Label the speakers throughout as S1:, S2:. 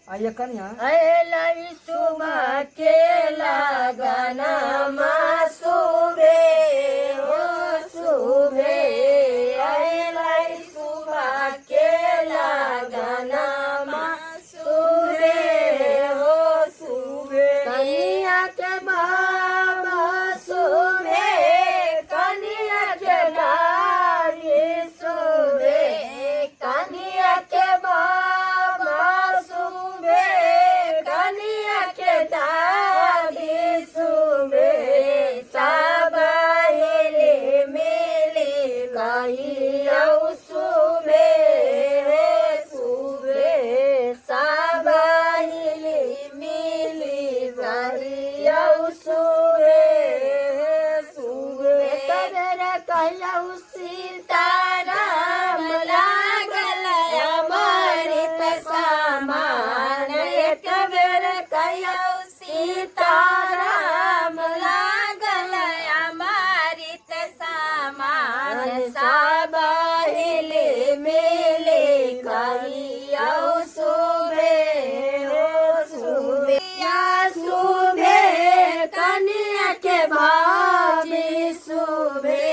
S1: आइए कन्या
S2: अलाई सुबह के लगना माँ सुबे हो सुबे अलाई सुबह के लगना माँ सुबे हो सुबे कन्या के बाबा सुबे कन्या के दादी सुबे कन्या के बाबा सुबे कन्या के दादी सुबे सबहिले मिली कहिया सुबे सुबे सबहिले मिली कहिया सुबे सुबे तबेरा कहिया सीताराम लागल अमृत समान एक बेर कहिया सीताराम लागल अमृत समान सबहिले मिली कहिया सुबे हो सुबे या सुबे कन्या के भाभी सुबे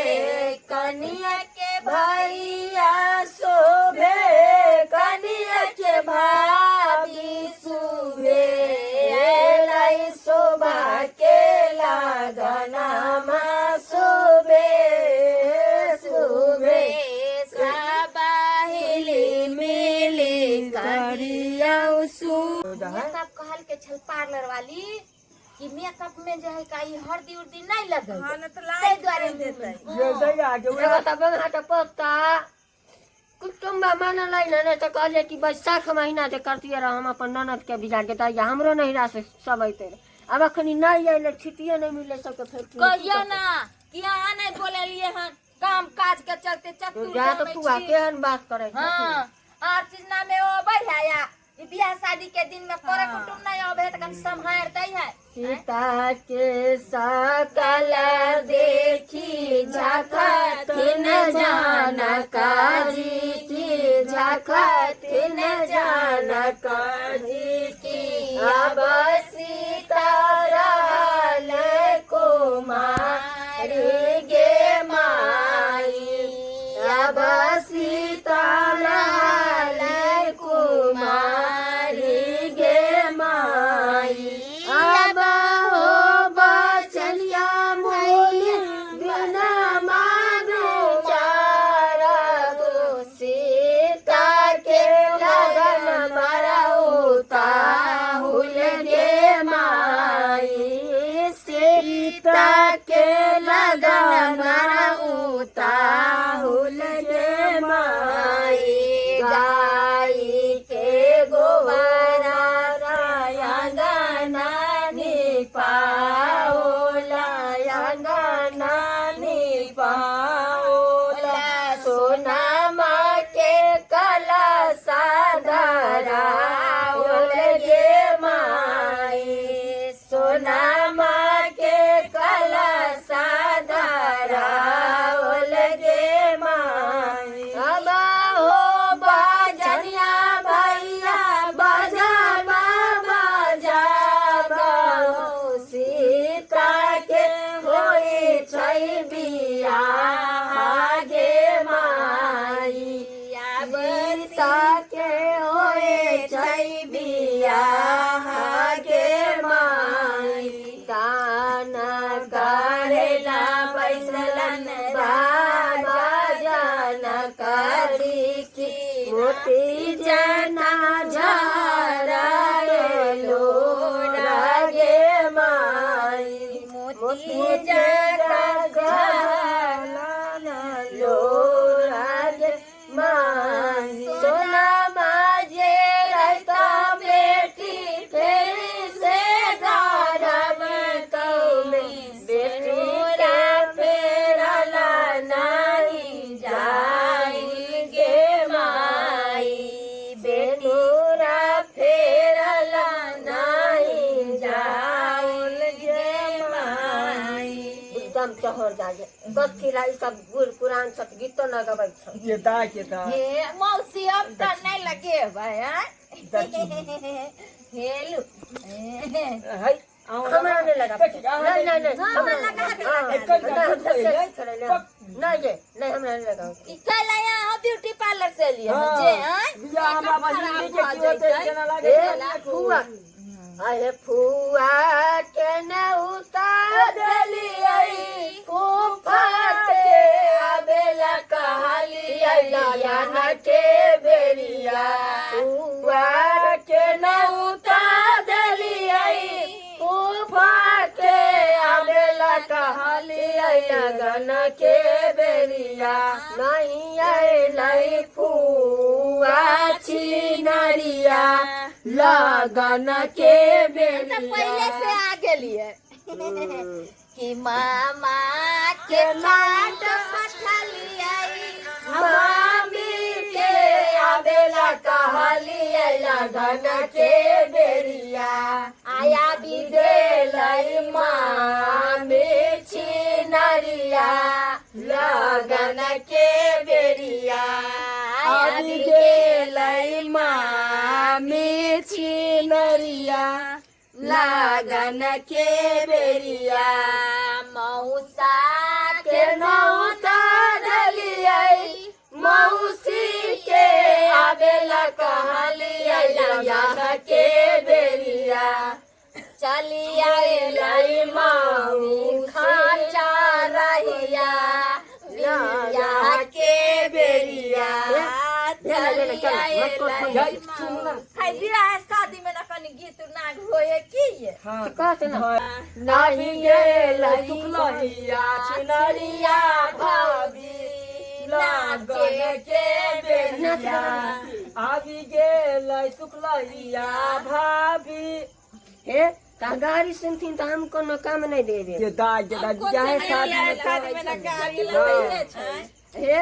S2: कन्या के भैया सुबे कन्या के भाभी सुबे लाई शोभा के लगना माँ सुबे सुबे सबहिले मिली करिया मेकअप कहल के छल पार्लर वाली कि मेकअप में जो है काई हल्दी उर्दी नहीं लगे
S3: हां न तो
S2: ते
S3: लाई
S2: द्वारे
S3: दे देते
S1: ये दई आगे
S2: एगो त बंघाट पत्ता कुटुम्बा माना लाई न त कहले कि बैसाख महीना जे करती रह हम अपन ननद के बिजा के दैया हमरो नहीं रास सब अइते अब अखनी नहीं आइले छिटिए नहीं मिले सबके फेर
S3: कहियो ना कि अहाँ नहीं बोले लिए हन काम काज के चलते चतुर
S2: जा तो तू केहन बात करे छ
S3: हां हर चीज ना में ओ बहिया ई बियाह शादी के दिन में करे कुटुम नहीं आवे त कम संभार दई है
S2: सीता के सकल देखी झखत न जाना काजी की झखत न जाना काजी की अब सीता रहल कुमारी गे माई अब सीता रहल कुमारी गे माई अब हो बचलिया मोली बिना मानो चारा गो सीता के लगन मरौता हुल गे माई सीता के लगन मरौता हुल गे माई गाय के गोबरा अंगना निपाओला अंगना निपाओला सोना माँ के कलश धराओल गे माई सोना माँ के कलश धराओल गे माई अब हो बजनिया भैया बजाबा बजाबा सीता के होई छै बियाह गे माई सीता के होई छै बियाह गे माई गाना करेला बैसलन बाबा जाना करी की मोती जना झरा लो गे माई मोती जना झरा लो गे माई सोना माजे रहता बेटी फिर से गारब तो में बेटी के फेरला नहीं जाई गे माई बेटूरा फेरला नहीं जाउल गे माई एकदम चहर जागे कथी लाई सब गुर कुरान सब गीतो न गबै छ
S1: ये दा
S3: हे मौसी अब त नहीं लगे भाई हेलू
S1: है
S2: हमरा नहीं लगा नहीं नहीं नहीं हमरा लगा नहीं हमरा नहीं लगा
S3: कल आया हम ब्यूटी पार्लर से लिए जे हैं
S1: बिया हमरा बहिनी के की होते केना लागे
S2: फुआ अरे फुआ के न उतार देलियै फुफाते आबेला कहलियै याना के बेरिया फुआ के न उतार देलियै फुफाते आबेला कहलियै लगन के बेरिया नहीं आइलै फुआ छिनरिया लगन के बेरिया
S3: पहले से आ गेलिए कि मामा के लाट पठलियै
S2: मामी के आबेला कहलियै लगन के बेरिया आया बिदेलै मामी छिनरिया लगन के बेरिया आया बिदेलै मामी छिनरिया लगन के बेरिया
S3: मौसा
S2: के नौता दलियै मौसी के आबेला कहलियै लगन के बेरिया
S3: चली
S2: आइलै मामी खाचा रहिया बिया के बेरिया
S3: शादी में ना कनी गीत नाग होए की ये
S2: नहीं गेलै सुखलहिया छिनरिया भाभी लगन के बेरिया
S1: आबि गेलै सुखलहिया भाभी
S2: हे गाड़ी सुनथिन तो हम कोनो काम नहीं देबे
S1: के दाई जाहे शादी में
S2: हे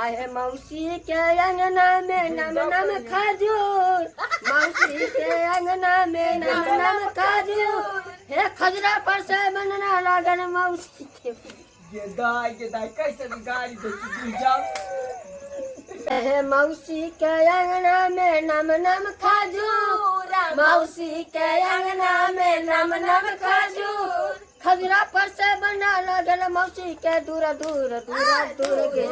S2: आहे मौसी के अंगना में नम नम खजूर मौसी के अंगना में नम नम खजूर हे खजरा पर से बनना लगन मौसी के
S1: ये दाई कैसे गाड़ी देखी जाओ
S2: हे मौसी के अंगना में नम नम खजूर मौसी के अंगना में नम नम खजूर खजरा पर से बना लगल मौसी के दूर दूर दूर दूर के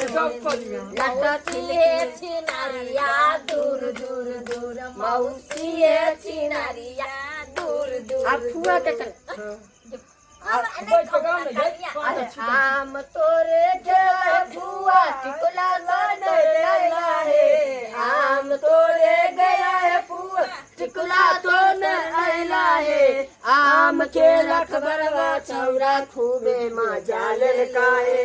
S2: लटा छिनारिया दूर दूर दूर मौसी छिनारिया दूर दूर अब फुआ के आम तोरे गया फुआ टिकुला है आम तोरे गया है फुआ टिकुला तो न आइला है आम के रखबरवा छौरा खूबे मजा ललकाए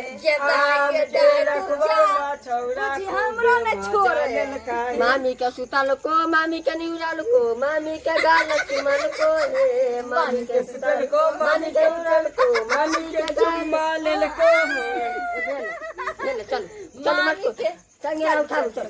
S2: आम के रखबरवा छौरा
S3: हमरा में छोड़
S1: ललकाए
S2: मामी के सुतल को मामी के निउरल को मामी के गाल चुमल को हे मामी के सुतल को मामी के निउरल को मामी के गाल ललको चल चल मत को चंगे उठाओ चल